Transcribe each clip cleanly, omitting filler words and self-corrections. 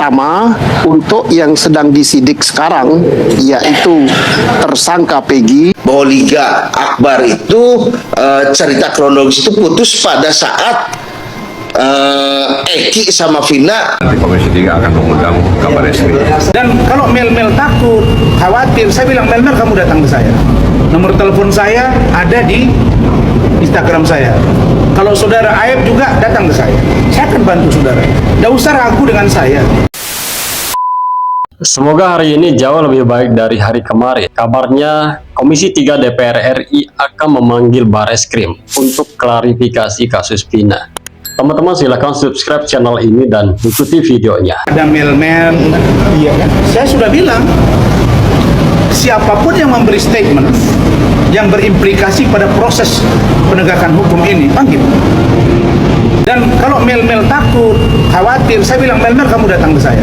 pertama, untuk yang sedang disidik sekarang, yaitu tersangka Peggy. Bahwa Liga Akbar itu cerita kronologis itu putus pada saat Eki sama Vina. Nanti Komisi 3 akan mengundang kabar eskrim. Dan kalau Mel takut, khawatir, saya bilang Mel kamu datang ke saya. Nomor telepon saya ada di Instagram saya. Kalau saudara Aib juga datang ke saya akan bantu saudara. Tidak usah ragu dengan saya. Semoga hari ini jauh lebih baik dari hari kemarin. Kabarnya Komisi 3 DPR RI akan memanggil Bareskrim untuk klarifikasi kasus Vina. Teman-teman silahkan subscribe channel ini dan ikuti videonya. Ada Mel, iya kan? Saya sudah bilang, siapapun yang memberi statement yang berimplikasi pada proses penegakan hukum ini, panggil. Dan kalau Mel takut, khawatir, saya bilang Mel kamu datang ke saya.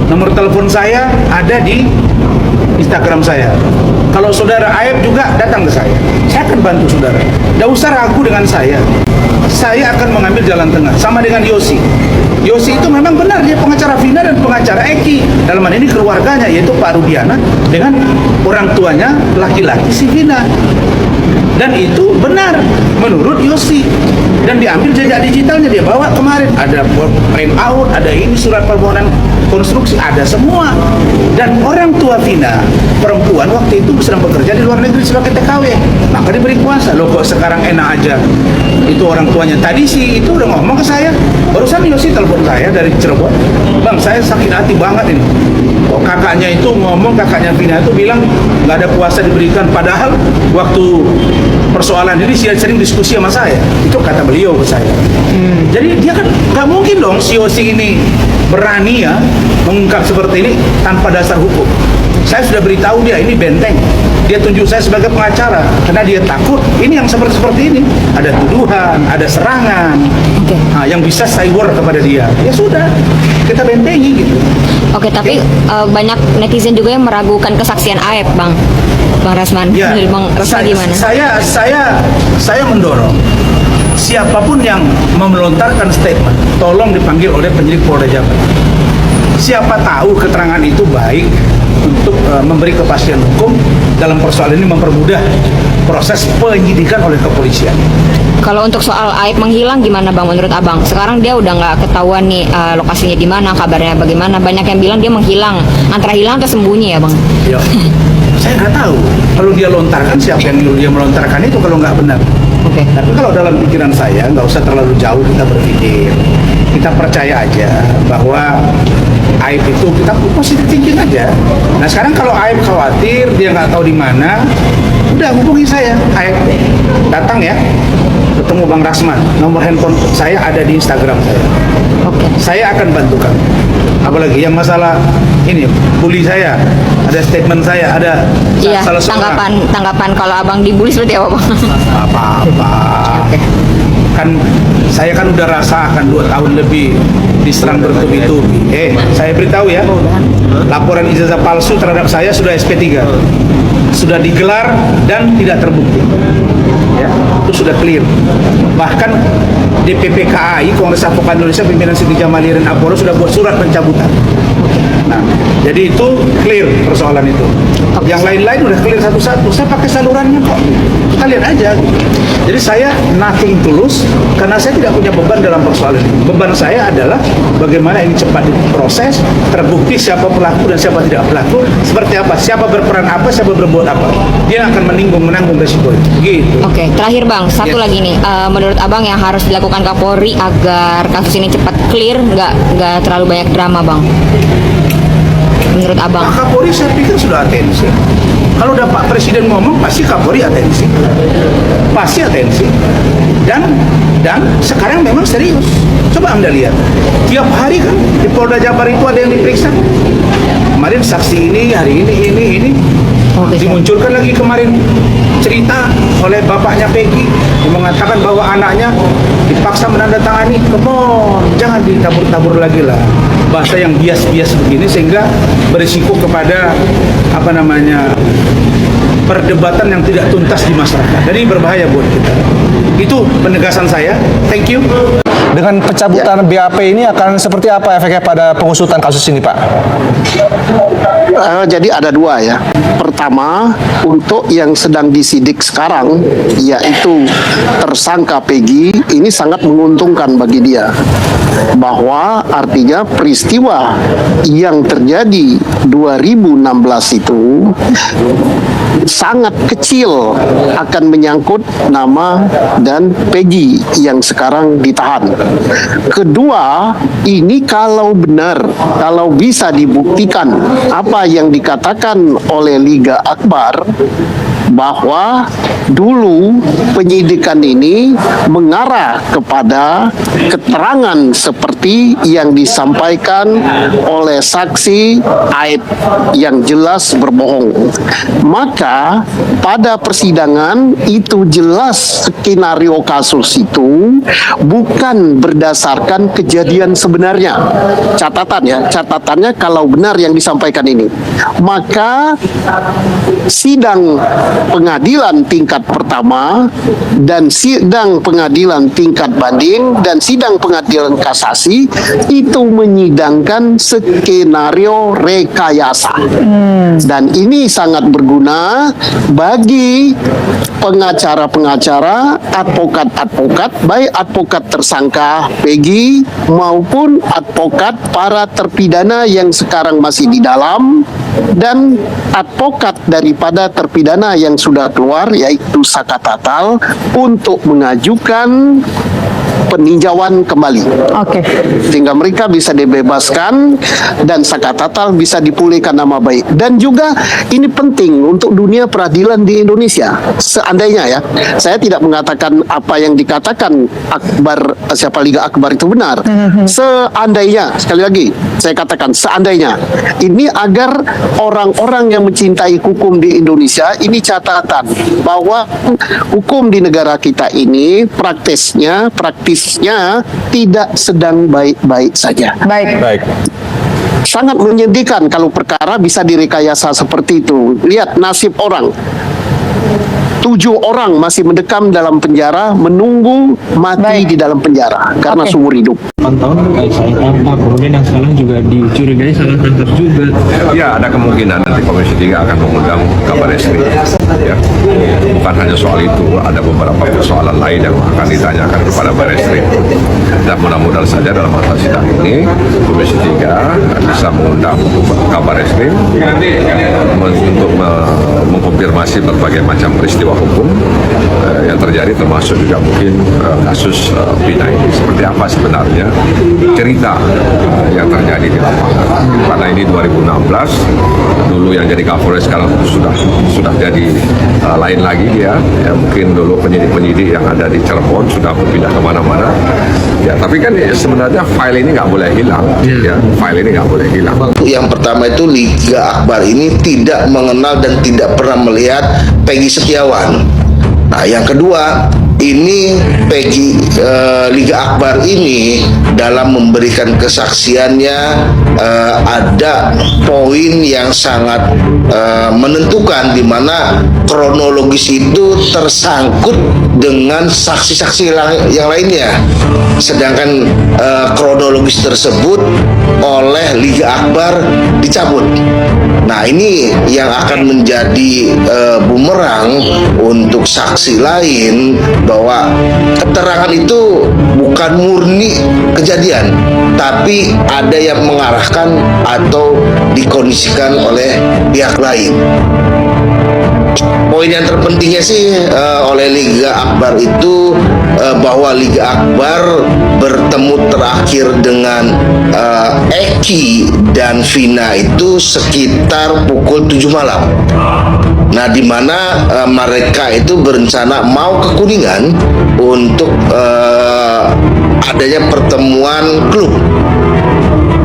Nomor telepon saya ada di Instagram saya. Kalau saudara Aib juga datang ke saya akan bantu saudara. Tidak usah ragu dengan saya. Saya akan mengambil jalan tengah. Sama dengan Yosi. Yosi itu memang benar, dia pengacara Vina dan pengacara Eki. Dalam hal ini keluarganya, yaitu Pak Rudiana dengan orang tuanya laki-laki si Vina. Dan itu benar menurut Yosi. Dan diambil jejak digitalnya, dia bawa kemarin. Ada print out, ada ini surat permohonan konstruksi, ada semua. Dan orang tua Vina, perempuan waktu itu sedang bekerja di luar negeri sebagai TKW. Maka diberi kuasa. Loh kok sekarang enak aja. Itu orang tuanya. Tadi sih itu udah ngomong ke saya. Barusan Yosi telepon saya dari Cirebon. Bang, saya sakit hati banget ini. Kok kakaknya itu ngomong, kakaknya Vina itu bilang nggak ada kuasa diberikan. Padahal waktu persoalan ini sering diskusi sama saya. Itu kata beliau ke saya. Jadi dia kan nggak mungkin dong si Yosi ini berani ya mengungkap seperti ini tanpa dasar hukum. Saya sudah beritahu dia ini benteng. Dia tunjuk saya sebagai pengacara karena dia takut ini yang seperti ini. Ada tuduhan, ada serangan, nah, yang bisa cyber kepada dia. Ya sudah, kita bentengi gitu. Oke, tapi banyak netizen juga yang meragukan kesaksian Aib, Bang Rasman. Ya, Bang Rasman gimana? Saya mendorong siapapun yang melontarkan statement, tolong dipanggil oleh penyidik Polda Jabar. Siapa tahu keterangan itu baik untuk memberi kepastian hukum dalam persoalan ini, mempermudah proses penyidikan oleh kepolisian. Kalau untuk soal Aib menghilang gimana Bang menurut Abang? Sekarang dia udah nggak ketahuan nih lokasinya di mana, kabarnya bagaimana? Banyak yang bilang dia menghilang, antara hilang atau sembunyi ya Bang? Ya, saya nggak tahu. Kalau dia lontarkan, siapa yang nyuruh dia melontarkan itu kalau nggak benar. Oke. Tapi kalau dalam pikiran saya nggak usah terlalu jauh kita berpikir. Kita percaya aja bahwa Aib itu kita positif thinking aja. Nah sekarang kalau Aib khawatir dia nggak tahu di mana, udah hubungi saya. Aib datang ya, ketemu Bang Rasman. Nomor handphone saya ada di Instagram saya. Oke. Saya akan bantu kamu. Apalagi yang masalah ini bully saya, ada statement saya, ada Iya, salah seorang. tanggapan kalau Abang dibully seperti apa Bang? Apa-apa. Kan saya kan udah rasakan 2 tahun lebih diserang bertubi-tubi. Saya beritahu ya, laporan ijazah palsu terhadap saya sudah SP3, sudah digelar dan tidak terbukti. Ya, itu sudah clear. Bahkan DPP KAI, Kongres Advokat Indonesia, pimpinan Siti Jamalirin Apollo sudah buat surat pencabutan. Nah, jadi itu clear persoalan itu. Yang lain-lain udah clear satu-satu. Saya pakai salurannya kok. Kita lihat aja. Jadi saya nothing tulus karena saya tidak punya beban dalam persoalan ini. Beban saya adalah bagaimana ini cepat diproses, terbukti siapa pelaku dan siapa tidak pelaku, seperti apa, siapa berperan apa, siapa berbuat apa. Dia akan menanggung resiko itu. Gitu. Oke, terakhir Bang, satu Yes. lagi nih. Menurut Abang yang harus dilakukan Kapolri agar kasus ini cepat clear, nggak terlalu banyak drama Bang? Menurut Abang? Pak Kapolri saya pikir sudah atensi. Kalau udah Pak Presiden ngomong, pasti Kapolri atensi. Pasti atensi. Dan sekarang memang serius. Coba Anda lihat. Tiap hari kan di Polda Jabar itu ada yang diperiksa. Kemarin saksi ini, hari ini. Dimunculkan lagi kemarin cerita oleh bapaknya Peggy yang mengatakan bahwa anaknya dipaksa menandatangani. Come on, jangan ditabur-tabur lagi lah bahasa yang bias-bias begini sehingga berisiko kepada perdebatan yang tidak tuntas di masyarakat. Jadi berbahaya buat kita. Itu penegasan saya. Thank you. Dengan pencabutan BAP ini akan seperti apa efeknya pada pengusutan kasus ini, Pak? Jadi ada dua ya. Pertama, untuk yang sedang disidik sekarang, yaitu tersangka Peggy, ini sangat menguntungkan bagi dia. Bahwa artinya peristiwa yang terjadi 2016 itu sangat kecil akan menyangkut nama dan Peggy yang sekarang ditahan. Kedua, ini kalau benar, kalau bisa dibuktikan apa yang dikatakan oleh Liga Akbar, bahwa dulu penyidikan ini mengarah kepada keterangan seperti yang disampaikan oleh saksi Aib yang jelas berbohong. Maka pada persidangan itu jelas skenario kasus itu bukan berdasarkan kejadian sebenarnya. Catatannya kalau benar yang disampaikan ini, maka sidang pengadilan tingkat pertama dan sidang pengadilan tingkat banding dan sidang pengadilan kasasi itu menyidangkan skenario rekayasa. Dan ini sangat berguna bagi pengacara-pengacara, advokat-advokat, baik advokat tersangka Peggy maupun advokat para terpidana yang sekarang masih di dalam dan advokat daripada terpidana yang sudah keluar, yaitu Saka Tatal, untuk mengajukan peninjauan kembali. Oke. Sehingga mereka bisa dibebaskan dan Saka Tatal bisa dipulihkan nama baik. Dan juga ini penting untuk dunia peradilan di Indonesia. Seandainya ya, saya tidak mengatakan apa yang dikatakan Liga Akbar itu benar. Seandainya, sekali lagi saya katakan seandainya, ini agar orang-orang yang mencintai hukum di Indonesia, ini catatan bahwa hukum di negara kita ini praktisnya tidak sedang baik-baik saja. Baik. Sangat menyedihkan kalau perkara bisa direkayasa seperti itu. Lihat nasib orang. 7 orang masih mendekam dalam penjara, menunggu mati di dalam penjara karena seumur hidup. Pantauan terkait salah tangkap, kemudian yang sekarang juga dicurigai salah tangkap juga. Ya, ada kemungkinan nanti Komisi 3 akan mengundang Kabar Eskrim. Ya, bukan hanya soal itu, ada beberapa persoalan lain yang akan ditanyakan kepada Baris Krim. Dan mudah-mudahan saja dalam masa sidang ini Komisi 3 bisa mengundang Kabar Eskrim untuk mengkonfirmasi berbagai macam peristiwa hukum yang terjadi, termasuk juga mungkin kasus Vina ini seperti apa sebenarnya cerita yang terjadi di lapangan. Karena ini 2016, dulu yang jadi Kapolres sekarang sudah jadi lain lagi dia. Ya, mungkin dulu penyidik-penyidik yang ada di Cirebon sudah berpindah kemana-mana. Ya, tapi kan sebenarnya file ini nggak boleh hilang. Ya, file ini nggak boleh hilang. Yang pertama itu Liga Akbar ini tidak mengenal dan tidak pernah melihat Peggy Setiawan. Nah, yang kedua, ini Peggy Liga Akbar ini dalam memberikan kesaksiannya ada poin yang sangat menentukan, di mana kronologis itu tersangkut dengan saksi-saksi yang lainnya, sedangkan kronologis tersebut oleh Liga Akbar dicabut. Nah, ini yang akan menjadi bumerang untuk saksi lain, bahwa keterangan itu bukan murni kejadian, tapi ada yang mengarahkan atau dikondisikan oleh pihak lain. Poin yang terpentingnya sih oleh Liga Akbar itu bahwa Liga Akbar bertemu terakhir dengan Eki dan Vina itu sekitar pukul 7 malam. Nah, di mana mereka itu berencana mau ke Kuningan untuk adanya pertemuan klub.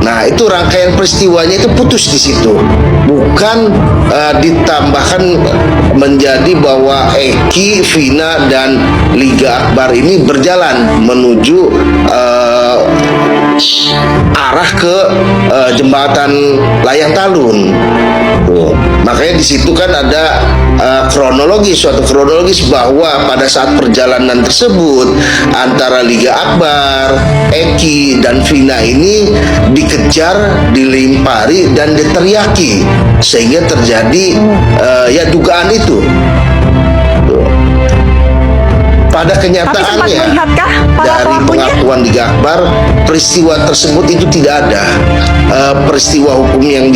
Nah, itu rangkaian peristiwanya itu putus di situ, bukan ditambahkan menjadi bahwa Eki, Vina dan Liga Akbar ini berjalan menuju arah ke jembatan Layang Talun. Tuh. Makanya di situ kan ada suatu kronologis bahwa pada saat perjalanan tersebut antara Liga Akbar, Eki dan Vina ini dikejar, dilempari dan diteriaki sehingga terjadi ya dugaan itu. Tuh. Pada kenyataannya dari pengakuan Liga Akbar, peristiwa tersebut itu tidak ada. Peristiwa hukum yang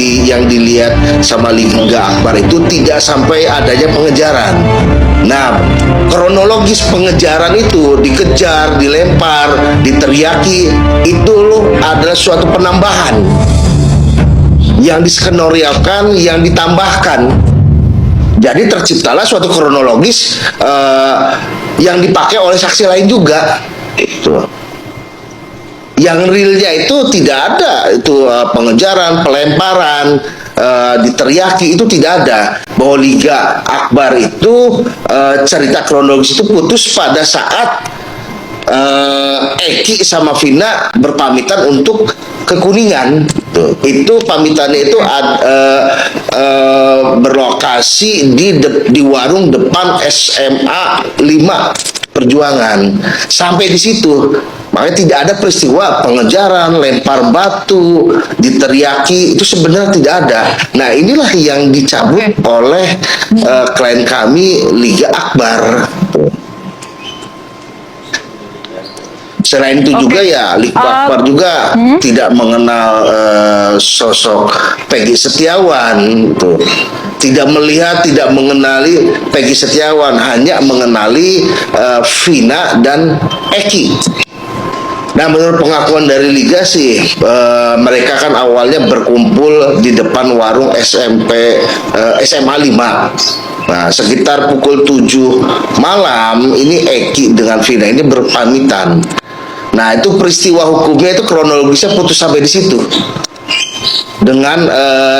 dilihat sama Liga Akbar itu tidak sampai adanya pengejaran. Nah, kronologis pengejaran itu, dikejar, dilempar, diteriaki, itu loh adalah suatu penambahan yang diskenorialkan, yang ditambahkan. Jadi terciptalah suatu kronologis yang dipakai oleh saksi lain juga. Itu. Yang realnya itu tidak ada, itu pengejaran, pelemparan, diteriaki itu tidak ada. Bahwa Liga Akbar itu cerita kronologis itu putus pada saat Eki sama Vina berpamitan untuk ke Kuningan. Itu pamitannya itu berlokasi di warung depan SMA 5 Perjuangan. Sampai di situ. Makanya tidak ada peristiwa pengejaran, lempar batu, diteriaki, itu sebenarnya tidak ada. Nah, inilah yang dicabut oleh klien kami Liga Akbar. Selain itu juga ya Liga Akbar juga tidak mengenal sosok Peggy Setiawan, tuh. Tidak melihat, tidak mengenali Peggy Setiawan, hanya mengenali Vina dan Eki. Nah, menurut pengakuan dari Liga sih, mereka kan awalnya berkumpul di depan warung SMA 5. Nah, sekitar pukul 7 malam ini Eki dengan Vina ini berpamitan. Nah, itu peristiwa hukumnya itu kronologisnya putus sampai di situ. Dengan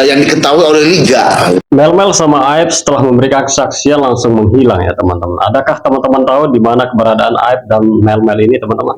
yang diketahui oleh Liga. Mel sama Aib setelah memberikan kesaksian langsung menghilang ya teman-teman. Adakah teman-teman tahu di mana keberadaan Aib dan Mel ini teman-teman?